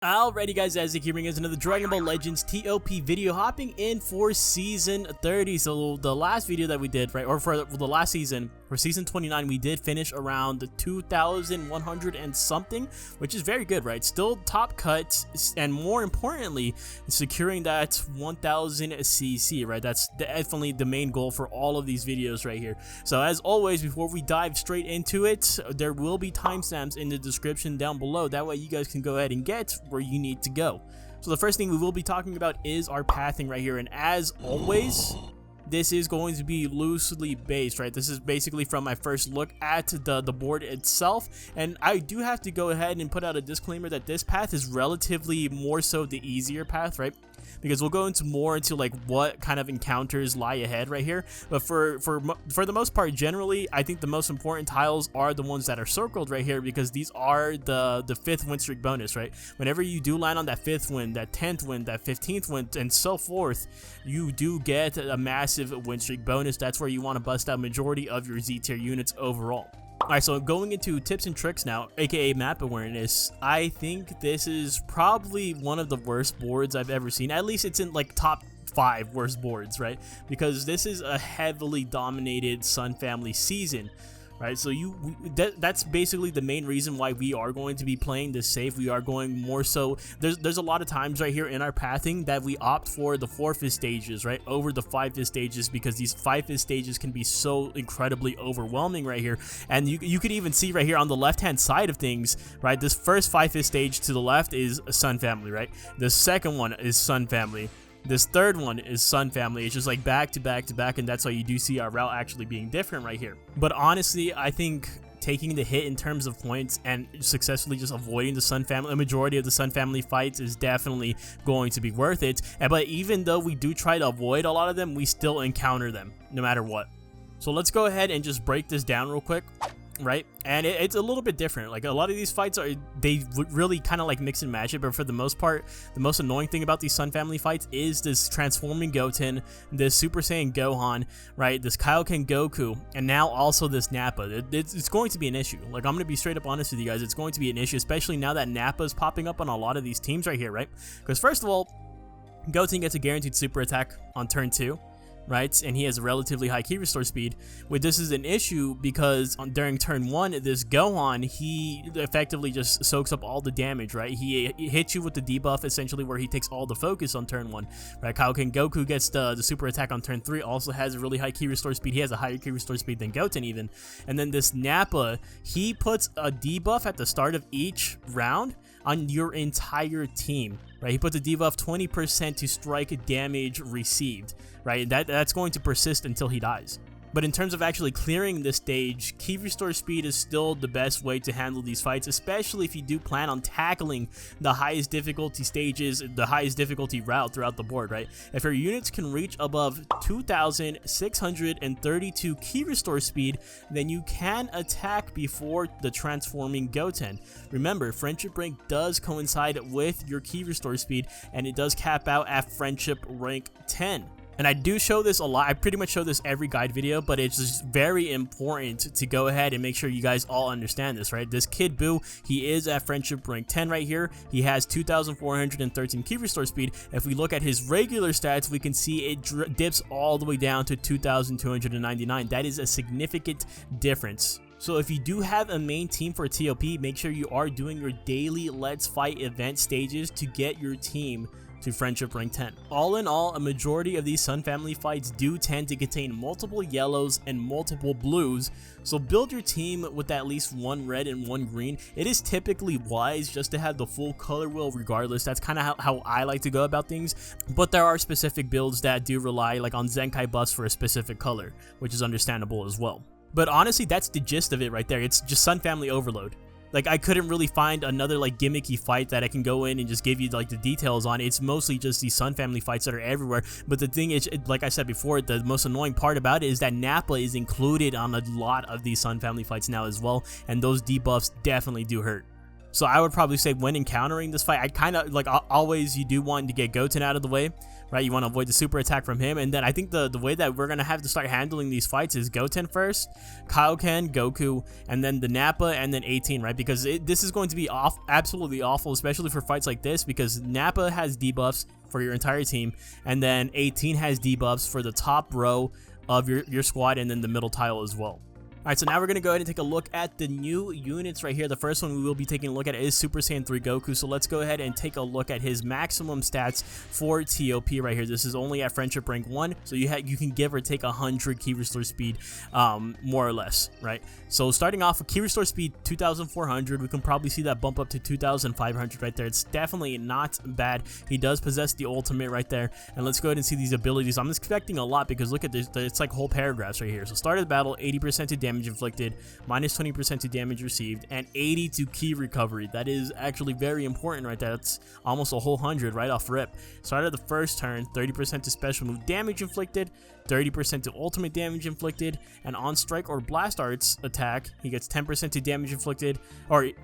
Alrighty guys, as you hearing is another Dragon Ball Legends ToP video, hopping in for season 30. So the last video that we did, right, or for the last season, for season 29, we did finish around 2,100 and something, which is very good, right? Still top cut, and more importantly, securing that 1,000 CC, right? That's definitely the main goal for all of these videos right here. So as always, before we dive straight into it, there will be timestamps in the description down below. That way you guys can go ahead and get where you need to go. So the first thing we will be talking about is our pathing right here, and as always, this is going to be loosely based, right? This is basically from my first look at the board itself, and I do have to go ahead and put out a disclaimer that this path is relatively more so the easier path, right? Because we'll go into more into like what kind of encounters lie ahead right here. But for the most part, generally, I think the most important tiles are the ones that are circled right here, because these are the 5th win streak bonus, right? Whenever you do land on that 5th win, that 10th win, that 15th win, and so forth, you do get a massive win streak bonus. That's where you want to bust out majority of your Z tier units overall. Alright, so going into tips and tricks now, aka map awareness, I think this is probably one of the worst boards I've ever seen. At least it's in like top 5 worst boards, right? Because this is a heavily dominated Sun family season. Right, so that's basically the main reason why we are going to be playing this safe. We are going more so, there's a lot of times right here in our pathing that we opt for the 4th stages, right, over the 5th stages, because these 5th stages can be so incredibly overwhelming right here. And you could even see right here on the left hand side of things, right, this first 5th stage to the left is Sun family, right? The second one is Sun family. This third one is Sun family. It's just like back to back to back, and that's why you do see our route actually being different right here. But honestly, I think taking the hit in terms of points and successfully just avoiding the Sun family, a majority of the Sun family fights, is definitely going to be worth it. But even though we do try to avoid a lot of them, we still encounter them no matter what. So let's go ahead and just break this down real quick. Right, and it's a little bit different. Like a lot of these fights they really kind of like mix and match it, but for the most part, the most annoying thing about these Sun family fights is this transforming Goten, this Super Saiyan Gohan, right, this Kaioken Goku, and now also this Nappa. It's going to be an issue. Like, I'm going to be straight up honest with you guys, it's going to be an issue, especially now that Nappa is popping up on a lot of these teams right here, right? Because first of all, Goten gets a guaranteed super attack on turn 2. Right, and he has a relatively high key restore speed. With this is an issue because during turn 1, this Gohan, he effectively just soaks up all the damage, right? He hits you with the debuff essentially, where he takes all the focus on turn 1, right? Kaioken Goku gets the super attack on turn 3, also has a really high key restore speed. He has a higher key restore speed than Goten even. And then this Nappa, he puts a debuff at the start of each round on your entire team, right? He puts a debuff 20% to strike damage received, right? That's going to persist until he dies. But in terms of actually clearing this stage, key restore speed is still the best way to handle these fights, especially if you do plan on tackling the highest difficulty stages, the highest difficulty route throughout the board, right? If your units can reach above 2,632 key restore speed, then you can attack before the transforming Goten. Remember, friendship rank does coincide with your key restore speed, and it does cap out at friendship rank 10. And I do show this a lot. I pretty much show this every guide video, but it's just very important to go ahead and make sure you guys all understand this, right? This Kid Buu, he is at friendship rank 10 right here. He has 2,413 key restore speed. If we look at his regular stats, we can see it dips all the way down to 2,299. That is a significant difference. So if you do have a main team for ToP, make sure you are doing your daily Let's Fight event stages to get your team to friendship rank 10. All in all, a majority of these Sun family fights do tend to contain multiple yellows and multiple blues, so build your team with at least one red and one green. It is typically wise just to have the full color wheel regardless. That's kind of how I like to go about things, but there are specific builds that do rely like on Zenkai buffs for a specific color, which is understandable as well. But honestly, that's the gist of it right there. It's just Sun family overload. Like, I couldn't really find another like gimmicky fight that I can go in and just give you like the details on. It's mostly just these Sun family fights that are everywhere. But the thing is, like I said before, the most annoying part about it is that Nappa is included on a lot of these Sun family fights now as well, and those debuffs definitely do hurt. So I would probably say when encountering this fight, I kind of like always you do want to get Goten out of the way, right? You want to avoid the super attack from him, and then I think the way that we're gonna have to start handling these fights is Goten first, Kaioken, Goku, and then the Nappa, and then 18, right? Because this is going to be absolutely awful, especially for fights like this, because Nappa has debuffs for your entire team, and then 18 has debuffs for the top row of your squad, and then the middle tile as well. Alright, so now we're going to go ahead and take a look at the new units right here. The first one we will be taking a look at is Super Saiyan 3 Goku. So let's go ahead and take a look at his maximum stats for ToP right here. This is only at Friendship Rank 1, so you can give or take 100 Key Restore Speed, more or less, right? So starting off with Key Restore Speed 2,400, we can probably see that bump up to 2,500 right there. It's definitely not bad. He does possess the ultimate right there. And let's go ahead and see these abilities. I'm expecting a lot because look at this. It's like whole paragraphs right here. So start of the battle, 80% to damage inflicted, minus 20% to damage received, and 80 to key recovery. That is actually very important right there. That's almost a whole 100 right off rip. Start of the first turn, 30% to special move damage inflicted, 30% to ultimate damage inflicted, and on strike or blast arts attack, he gets 10% to damage inflicted,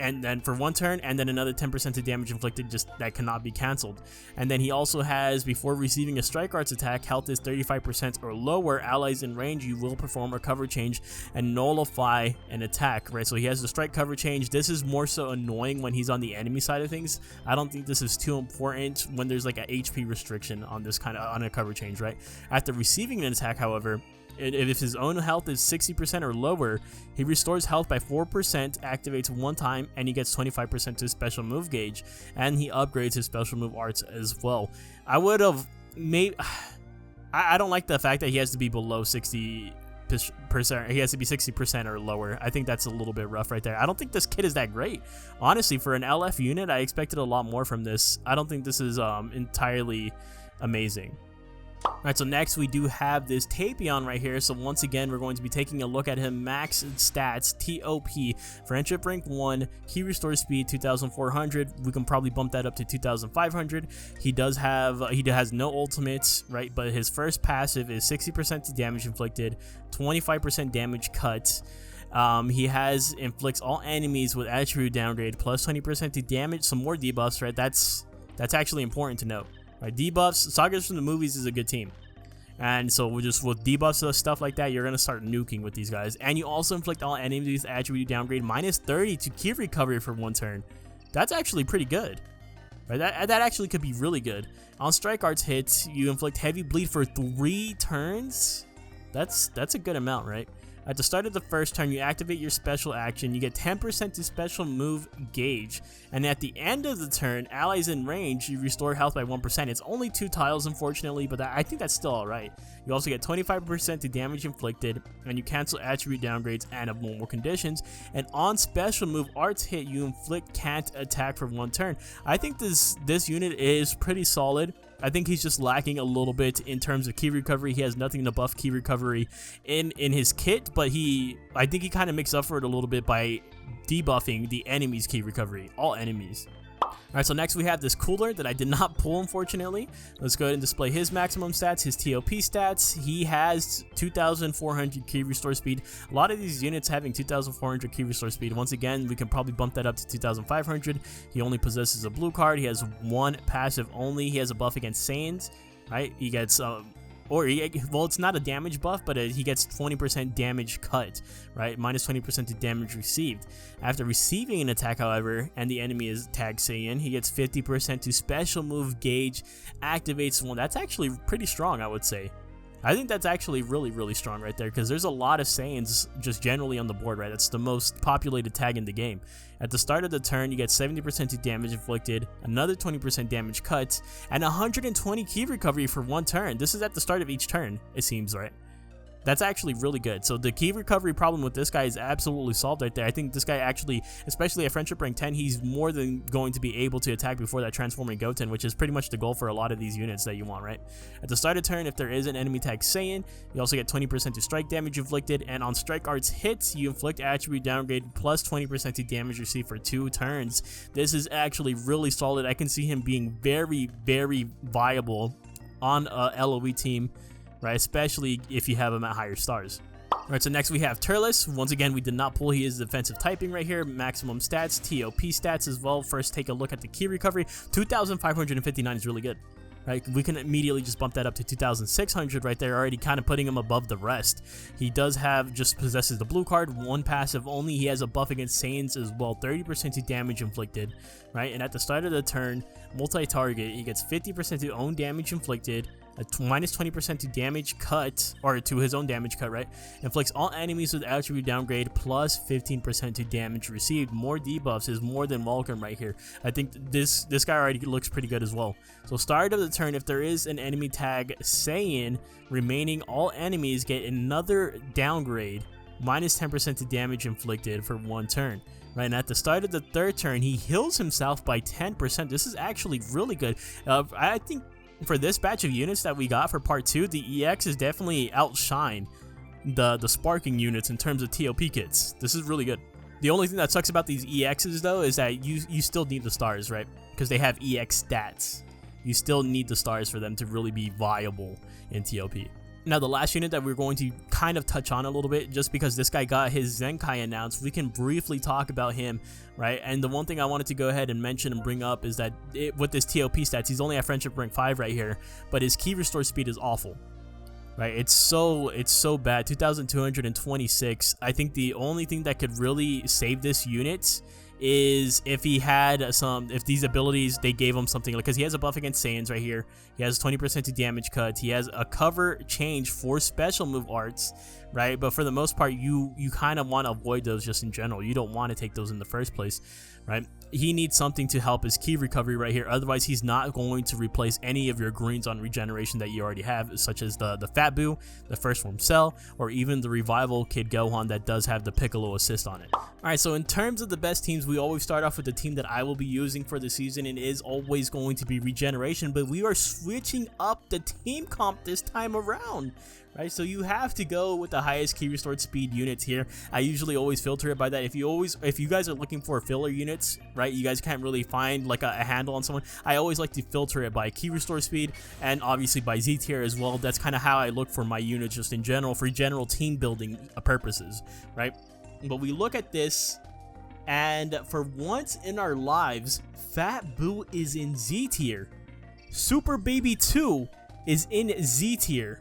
and then for one turn, and then another 10% to damage inflicted, just that cannot be cancelled. And then he also has, before receiving a strike arts attack, health is 35% or lower, allies in range, you will perform a cover change and nullify an attack, right? So he has the strike cover change. This is more so annoying when he's on the enemy side of things. I don't think this is too important when there's like a HP restriction on this kind of on a cover change, right? After receiving an attack, however, if his own health is 60% or lower, he restores health by 4%, activates one time, and he gets 25% to his special move gauge, and he upgrades his special move arts as well. I would have made... I don't like the fact that he has to be below 60%. He has to be 60% or lower. I think that's a little bit rough right there. I don't think this kit is that great. Honestly, for an LF unit, I expected a lot more from this. I don't think this is entirely amazing. Alright, so next we do have this Tapion right here. So once again, we're going to be taking a look at him. Max stats, ToP, Friendship Rank 1, Key Restore Speed 2,400. We can probably bump that up to 2,500. He has no ultimates, right? But his first passive is 60% to damage inflicted, 25% damage cut. He inflicts all enemies with attribute downgrade, plus 20% to damage, some more debuffs, right? That's actually important to note. Right, debuffs, Sagas from the movies is a good team. And so with debuffs and stuff like that, you're going to start nuking with these guys. And you also inflict all enemies with attribute downgrade, minus 30 to key recovery for one turn. That's actually pretty good. Right, that actually could be really good. On strike arts hits, you inflict heavy bleed for 3 turns. That's a good amount, right? At the start of the first turn, you activate your special action. You get 10% to special move gauge. And at the end of the turn, allies in range, you restore health by 1%. It's only 2 tiles, unfortunately, but I think that's still alright. You also get 25% to damage inflicted, and you cancel attribute downgrades and abnormal conditions. And on special move arts hit, you inflict can't attack for 1 turn. I think this unit is pretty solid. I think he's just lacking a little bit in terms of key recovery. He has nothing to buff key recovery in his kit, but I think he kind of makes up for it a little bit by debuffing the enemy's key recovery, all enemies. Alright, so next we have this Cooler that I did not pull, unfortunately. Let's go ahead and display his maximum stats, his ToP stats. He has 2,400 key restore speed. A lot of these units having 2,400 key restore speed. Once again, we can probably bump that up to 2,500. He only possesses a blue card. He has 1 passive only. He has a buff against Saiyans, right? He gets... well, it's not a damage buff, but he gets 20% damage cut, right? Minus 20% to damage received. After receiving an attack, however, and the enemy is tagged Saiyan, he gets 50% to special move gauge, activates 1. That's actually pretty strong, I would say. I think that's actually really, really strong right there, because there's a lot of Saiyans just generally on the board, right? That's the most populated tag in the game. At the start of the turn, you get 70% to damage inflicted, another 20% damage cut, and 120 key recovery for 1 turn. This is at the start of each turn, it seems, right? That's actually really good. So the key recovery problem with this guy is absolutely solved right there. I think this guy actually, especially at Friendship Rank 10, he's more than going to be able to attack before that transforming Goten, which is pretty much the goal for a lot of these units that you want, right? At the start of turn, if there is an enemy tag Saiyan, you also get 20% to strike damage inflicted, and on strike arts hits, you inflict attribute downgrade plus 20% to damage received for 2 turns. This is actually really solid. I can see him being very, very viable on a LOE team, right? Especially if you have him at higher stars. Alright, so next we have Turles. Once again, we did not pull. He is defensive typing right here. Maximum stats, ToP stats as well. First, take a look at the key recovery. 2,559 is really good. Right, we can immediately just bump that up to 2,600 right there, already kind of putting him above the rest. He does have, just possesses the blue card, 1 passive only. He has a buff against Saiyans as well, 30% to damage inflicted, right? And at the start of the turn, multi-target, he gets 50% to own damage inflicted, minus 20% to damage cut, or to his own damage cut, right? Inflicts all enemies with attribute downgrade, plus 15% to damage received. More debuffs is more than welcome right here. I think this guy already looks pretty good as well. So start of the turn, if there is an enemy tag Saiyan remaining, all enemies get another downgrade, minus 10% to damage inflicted for 1 turn. Right, and at the start of the 3rd turn, he heals himself by 10%. This is actually really good. I think for this batch of units that we got for part 2, the EX is definitely outshine the sparking units in terms of ToP kits. This is really good. The only thing that sucks about these EXs though is that you still need the stars, right? Because they have EX stats. You still need the stars for them to really be viable in ToP. Now, the last unit that we're going to kind of touch on a little bit, just because this guy got his Zenkai announced, we can briefly talk about him, right? And the one thing I wanted to go ahead and mention and bring up is that with this ToP stats, he's only at friendship rank 5 right here, but his key restore speed is awful, right? It's so bad, 2,226. I think the only thing that could really save this unit is if he had if these abilities, they gave him something, like, because he has a buff against Saiyans right here, he has 20% to damage cut, he has a cover change for special move arts, right? But for the most part, you kind of want to avoid those just in general. You don't want to take those in the first place, right? He needs something to help his key recovery right here. Otherwise, he's not going to replace any of your greens on regeneration that you already have, such as the Fat Boo, the First Form Cell, or even the Revival Kid Gohan that does have the Piccolo assist on it. Alright, so in terms of the best teams, we always start off with the team that I will be using for the season, and is always going to be regeneration, but we are switching up the team comp this time around. Right, so you have to go with the highest key restored speed units here. I usually always filter it by that. If you guys are looking for filler units, right, you guys can't really find like a handle on someone, I always like to filter it by key restore speed, and obviously by Z tier as well. That's kind of how I look for my units just in general, for general team building purposes, right? But we look at this, and for once in our lives, Fat Boo is in Z tier. Super Baby 2 is in Z tier.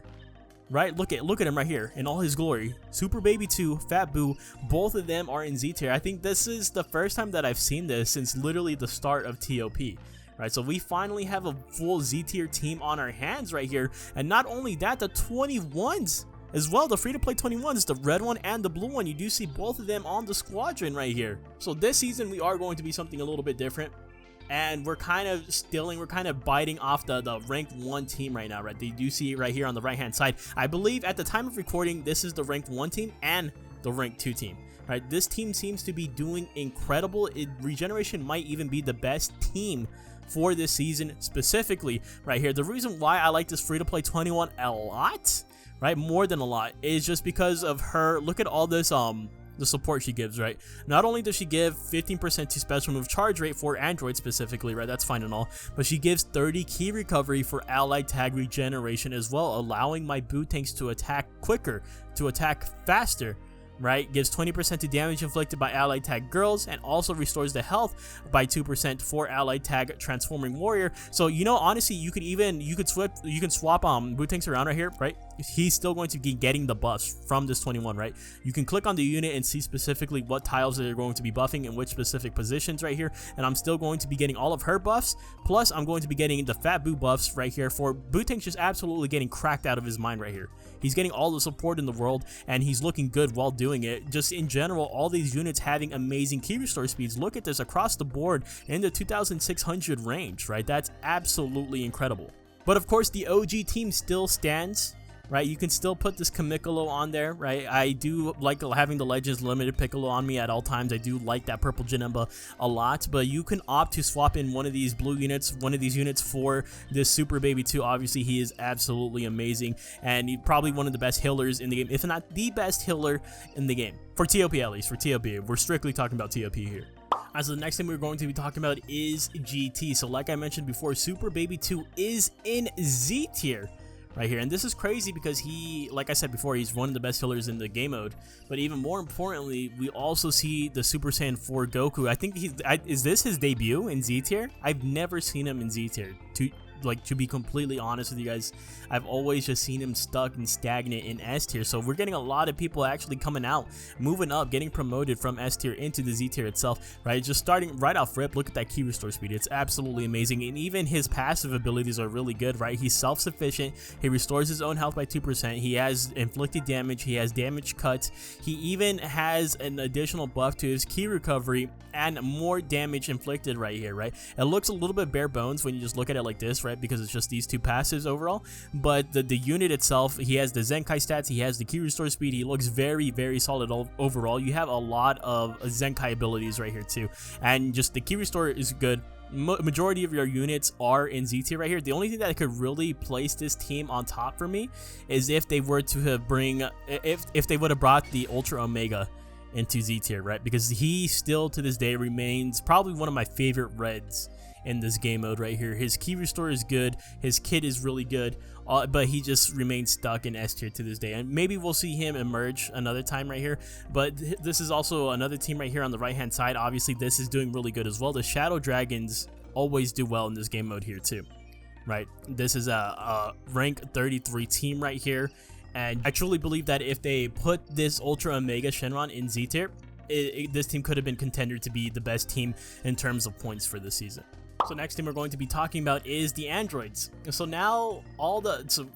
Right, look at him right here in all his glory. Super Baby 2, Fat Boo, both of them are in Z tier. I think this is the first time that I've seen this since literally the start of ToP. Right, so we finally have a full Z tier team on our hands right here, and not only that, the 21s as well, the free-to-play 21s, the red one and the blue one. You do see both of them on the squadron right here. So this season we are going to be something a little bit different. And we're kind of biting off the ranked 1 team right now, right? You do see it right here on the right hand side. I believe at the time of recording, this is the ranked 1 team and the ranked 2 team, right? This team seems to be doing incredible. Regeneration might even be the best team for this season specifically right here. The reason why I like this free-to-play 21 a lot, right, more than a lot, is just because of her. Look at all this the support she gives, right? Not only does she give 15% to special move charge rate for Android specifically, right? That's fine and all, but she gives 30 key recovery for allied tag regeneration as well, allowing my boot tanks to attack quicker, to attack faster, right? Gives 20% to damage inflicted by allied tag girls, and also restores the health by 2% for allied tag transforming warrior. So, you know, honestly, you can swap boot tanks around right here, right? He's still going to be getting the buffs from this 21, right? You can click on the unit and see specifically what tiles they're going to be buffing in which specific positions right here, and I'm still going to be getting all of her buffs, plus I'm going to be getting the Fat Boo buffs right here. For boot tanks just absolutely getting cracked out of his mind right here. He's getting all the support in the world, and he's looking good while doing it. Just in general, all these units having amazing key restore speeds. Look at this across the board in the 2,600 range, right? That's absolutely incredible. But of course, the OG team still stands, right? You can still put this Piccolo on there, right? I do like having the Legends limited Piccolo on me at all times. I do like that purple Janemba a lot, but you can opt to swap in one of these blue units, one of these units for this Super Baby 2. Obviously, he is absolutely amazing, and he's probably one of the best healers in the game, if not the best healer in the game. For ToP at least, for ToP. We're strictly talking about ToP here. So the next thing we're going to be talking about is GT. So like I mentioned before, Super Baby 2 is in Z tier. right here. And this is crazy because he, like I said before, he's one of the best healers in the game mode. But even more importantly, we also see the Super Saiyan 4 Goku. I think is this his debut in Z tier? I've never seen him in Z tier. To be completely honest with you guys, I've always just seen him stuck and stagnant in S tier. So we're getting a lot of people actually coming out, moving up, getting promoted from S tier into the Z tier itself, right? Just starting right off rip, look at that key restore speed. It's absolutely amazing. And even his passive abilities are really good, right? He's self-sufficient. He restores his own health by 2%. He has inflicted damage. He has damage cuts. He even has an additional buff to his key recovery and more damage inflicted right here, right? It looks a little bit bare bones when you just look at it like this, right? Because it's just these two passives overall, but the unit itself, he has the Zenkai stats, he has the key restore speed, he looks very, very solid overall. You have a lot of Zenkai abilities right here too, and just the key restore is good. Majority of your units are in Z tier right here. The only thing that could really place this team on top for me is if they were to have if they would have brought the Ultra Omega into Z tier, right? Because he still to this day remains probably one of my favorite reds in this game mode right here. His key restore is good, his kit is really good, but he just remains stuck in S tier to this day. And maybe we'll see him emerge another time right here, but this is also another team right here on the right hand side. Obviously this is doing really good as well. The Shadow Dragons always do well in this game mode here too, right? This is a rank 33 team right here, and I truly believe that if they put this Ultra Omega Shenron in Z tier, this team could have been contender to be the best team in terms of points for this season. So next team we're going to be talking about is the androids. So now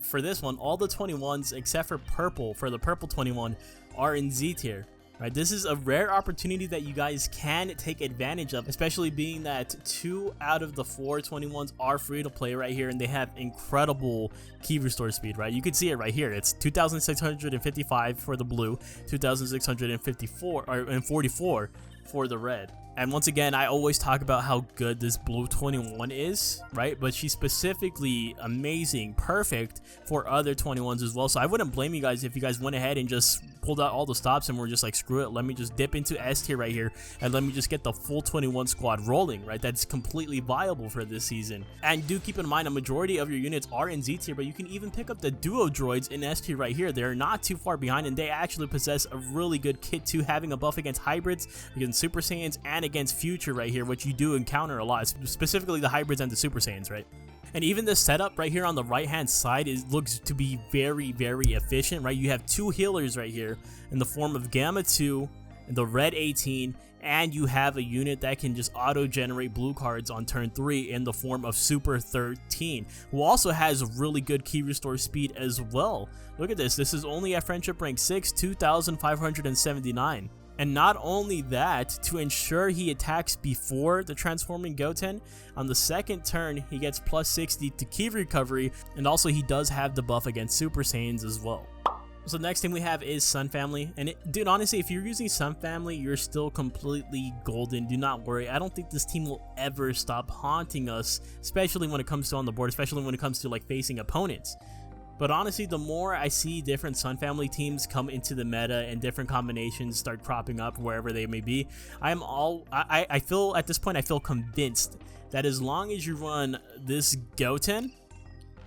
for this one, all the 21s except for purple, for the purple 21, are in Z tier. Right, this is a rare opportunity that you guys can take advantage of, especially being that 2 out of the 4 21s are free to play right here, and they have incredible key restore speed, right? You can see it right here. It's 2,655 for the blue, 2,654 and 44 for the red. And once again, I always talk about how good this blue 21 is, right? But she's specifically amazing, perfect for other 21s as well. So I wouldn't blame you guys if you guys went ahead and just pulled out all the stops and were just like, screw it, let me just dip into S tier right here and let me just get the full 21 squad rolling, right? That's completely viable for this season. And do keep in mind, a majority of your units are in Z tier, but you can even pick up the duo droids in S tier right here. They're not too far behind, and they actually possess a really good kit too, having a buff against hybrids, against Super Saiyans, and against future right here, which you do encounter a lot, specifically the hybrids and the Super Saiyans, right? And even the setup right here on the right hand side looks to be very, very efficient, right? You have 2 healers right here in the form of Gamma 2 and the Red 18, and you have a unit that can just auto generate blue cards on turn 3 in the form of Super 13, who also has really good key restore speed as well. Look at this, this is only at friendship rank 6, 2,579. And not only that, to ensure he attacks before the transforming Goten, on the second turn he gets plus 60 to key recovery, and also he does have the buff against Super Saiyans as well. So the next thing we have is Sun Family, and dude, honestly, if you're using Sun Family, you're still completely golden. Do not worry. I don't think this team will ever stop haunting us, especially when it comes to on the board, especially when it comes to like facing opponents. But honestly, the more I see different Sun Family teams come into the meta and different combinations start cropping up wherever they may be, I feel at this point, I feel convinced that as long as you run this Goten,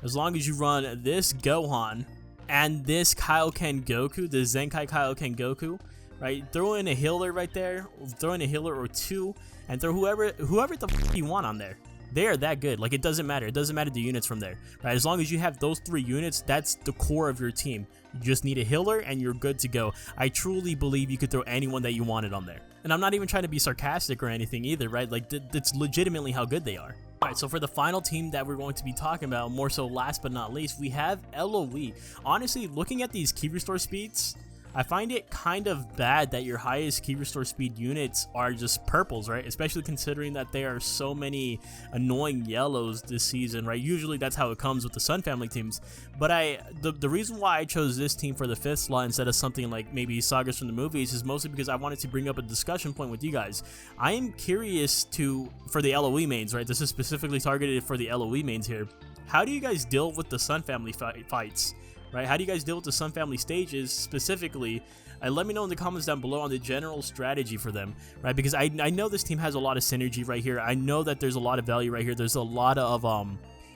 as long as you run this Gohan, and this Kaioken Goku, the Zenkai Kaioken Goku, right? Throw in a healer right there, throw in a healer or 2, and throw whoever the f you want on there. They are that good. Like, it doesn't matter. It doesn't matter the units from there, right? As long as you have those 3 units, that's the core of your team. You just need a healer and you're good to go. I truly believe you could throw anyone that you wanted on there. And I'm not even trying to be sarcastic or anything either, right? Like, that's legitimately how good they are. Alright, so for the final team that we're going to be talking about, more so last but not least, we have LOE. Honestly, looking at these key restore speeds, I find it kind of bad that your highest key restore speed units are just purples, right? Especially considering that there are so many annoying yellows this season, right? Usually that's how it comes with the Sun Family teams. But the reason why I chose this team for the 5th slot instead of something like maybe Sagas from the movies is mostly because I wanted to bring up a discussion point with you guys. I am curious for the LOE mains, right? This is specifically targeted for the LOE mains here. How do you guys deal with the Sun Family fights? Right? How do you guys deal with the Sun Family stages specifically? Let me know in the comments down below on the general strategy for them, right? Because I know this team has a lot of synergy right here. I know that there's a lot of value right here. There's a lot of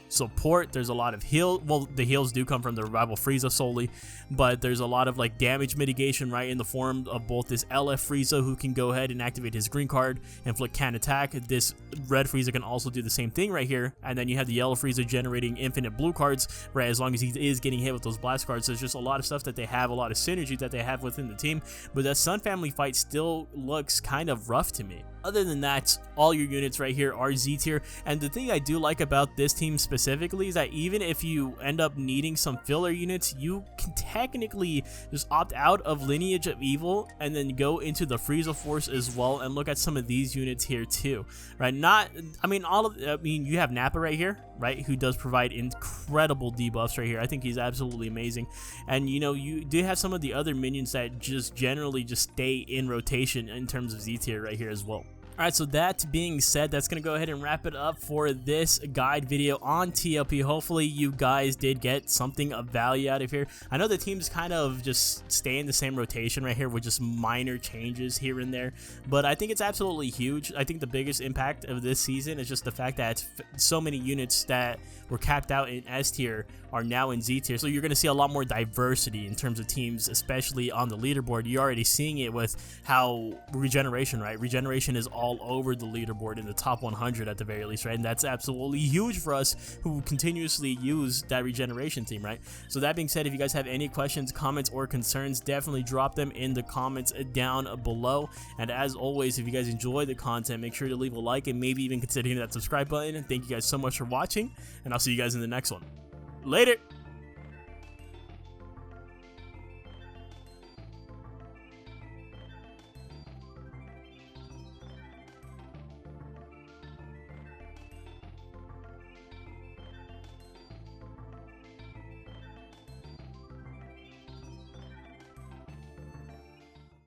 support, there's a lot of heal. Well, the heals do come from the Revival Frieza solely, but there's a lot of like damage mitigation, right, in the form of both this LF Frieza, who can go ahead and activate his green card, inflict can attack. This red Frieza can also do the same thing right here, and then you have the yellow Frieza generating infinite blue cards, right, as long as he is getting hit with those blast cards. So there's just a lot of stuff that they have, a lot of synergy that they have within the team, but that Sun family fight still looks kind of rough to me. Other than that, all your units right here are Z tier, and the thing I do like about this team specifically is that even if you end up needing some filler units, you can technically just opt out of Lineage of Evil and then go into the Frieza Force as well, and look at some of these units here too, right? You have Nappa right here, right, who does provide incredible debuffs right here. I think he's absolutely amazing, and you know, you do have some of the other minions that just generally just stay in rotation in terms of Z tier right here as well. Alright, so that being said, that's going to go ahead and wrap it up for this guide video on ToP. Hopefully you guys did get something of value out of here. I know the teams kind of just stay in the same rotation right here with just minor changes here and there, but I think it's absolutely huge. I think the biggest impact of this season is just the fact that so many units that were capped out in S tier are now in Z tier, so you're going to see a lot more diversity in terms of teams, especially on the leaderboard. You're already seeing it with how Regeneration, right? Regeneration is all over the leaderboard in the top 100 at the very least, right? And that's absolutely huge for us who continuously use that Regeneration team, right? So that being said, if you guys have any questions, comments, or concerns, definitely drop them in the comments down below. And as always, if you guys enjoy the content, make sure to leave a like and maybe even consider hitting that subscribe button. And thank you guys so much for watching, and I'll see you guys in the next one. Later!